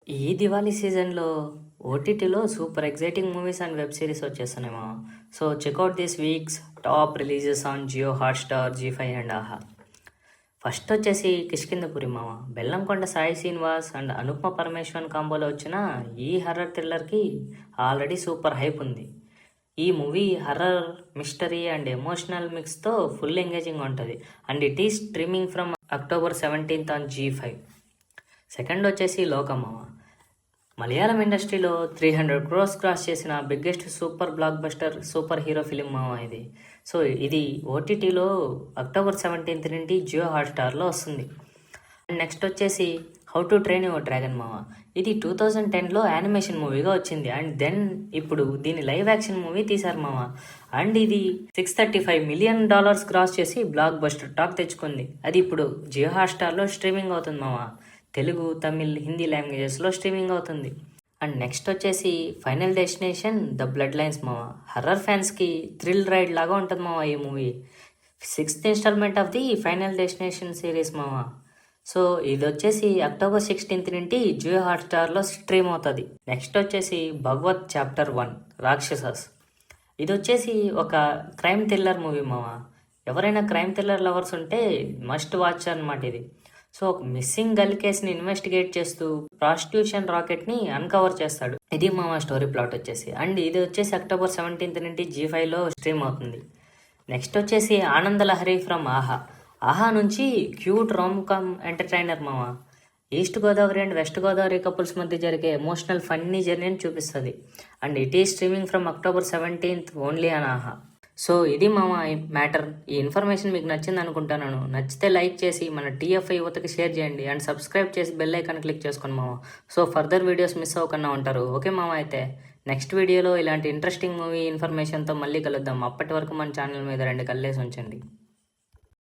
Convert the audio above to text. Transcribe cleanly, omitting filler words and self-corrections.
ఈ దివాళీ సీజన్‌లో ఓటీటీలో super exciting movies and web series వచ్చేస్తున్నాయి మామ. So check out this week's top releases on Jio Hotstar, Zee five and Aha. First వచ్చేసి కిష్కింధపురి మామ. బెల్లంకొండ సాయి శ్రీనివాస్ అండ్ అనుపమ పరమేశ్వరన్ కాంబోలో వచ్చిన ఈ హర్రర్ థ్రిల్లర్కి ఆల్రెడీ సూపర్ హైప్ ఉంది. ఈ movie horror, mystery and emotional మిక్స్తో ఫుల్ ఎంగేజింగ్ ఉంటుంది and it is streaming from October 17th on Zee five. Second వచ్చేసి లోకం మామ. మలయాళం ఇండస్ట్రీలో 300 crores క్రాస్ చేసిన biggest super block buster super hero film మామ ఇది. సో ఇది ఓటీటీలో అక్టోబర్ 17th నుండి జియో హాట్‌స్టార్లో వస్తుంది. అండ్ నెక్స్ట్ వచ్చేసి how to train your dragon మామ. ఇది 2010లో యానిమేషన్ మూవీగా వచ్చింది అండ్ దెన్ ఇప్పుడు దీని లైవ్ యాక్షన్ మూవీ తీశారు మామ. అండ్ ఇది $635 million క్రాస్ చేసి బ్లాక్ బస్టర్ టాక్ తెచ్చుకుంది. అది ఇప్పుడు జియో హాట్‌స్టార్లో స్ట్రీమింగ్ అవుతుంది మామ. తెలుగు, తమిళ్, హిందీ లాంగ్వేజెస్లో స్ట్రీమింగ్ అవుతుంది. అండ్ నెక్స్ట్ వచ్చేసి final destination the blood lines మామ. హర్రర్ ఫ్యాన్స్కి థ్రిల్ రైడ్ లాగా ఉంటుంది మామ ఈ movie. 6th installment of the final destination series మామ. సో ఇది వచ్చేసి అక్టోబర్ 16th నుండి జియో హాట్‌స్టార్లో స్ట్రీమ్ అవుతుంది. నెక్స్ట్ వచ్చేసి భగవత్ చాప్టర్ 1 రాక్షసస్. ఇది వచ్చేసి ఒక క్రైమ్ థ్రిల్లర్ మూవీ మామ. ఎవరైనా క్రైమ్ థ్రిల్లర్ లవర్స్ ఉంటే మస్ట్ వాచ్ అన్నమాట ఇది. సో ఒక మిస్సింగ్ గర్ల్ కేసుని ఇన్వెస్టిగేట్ చేస్తూ ప్రాస్టిట్యూషన్ రాకెట్ని అన్కవర్ చేస్తాడు. ఇది మా స్టోరీ ప్లాట్ వచ్చేసి. అండ్ ఇది వచ్చేసి అక్టోబర్ 17th నుండి జీ5లో స్ట్రీమ్ అవుతుంది. నెక్స్ట్ వచ్చేసి ఆనంద లహరి ఫ్రమ్ ఆహా. ఆహా నుంచి క్యూట్ రామ్ కామ్ ఎంటర్టైనర్ మామ. East Godavari and west Godavari couples మధ్య జరిగే ఎమోషనల్ ఫన్నీ జర్నీని చూపిస్తుంది. And it is streaming from October 17th only on ఆహా. సో ఇది మామ మ్యాటర్. ఈ ఇన్ఫర్మేషన్ మీకు నచ్చింది అనుకుంటున్నాను. నచ్చితే లైక్ చేసి మన టీఎఫ్ఐ యువతకి షేర్ చేయండి అండ్ సబ్స్క్రైబ్ చేసి బెల్ ఐకాన్ క్లిక్ చేసుకోండి మామ. సో ఫర్దర్ వీడియోస్ మిస్ అవ్వకుండా ఉంటారు. ఓకే మామ, అయితే నెక్స్ట్ వీడియోలో ఇలాంటి ఇంట్రెస్టింగ్ మూవీ ఇన్ఫర్మేషన్తో మళ్ళీ కలుద్దాం. అప్పటి వరకు మన ఛానల్ మీద 2 కళ్ళేసి ఉంచండి.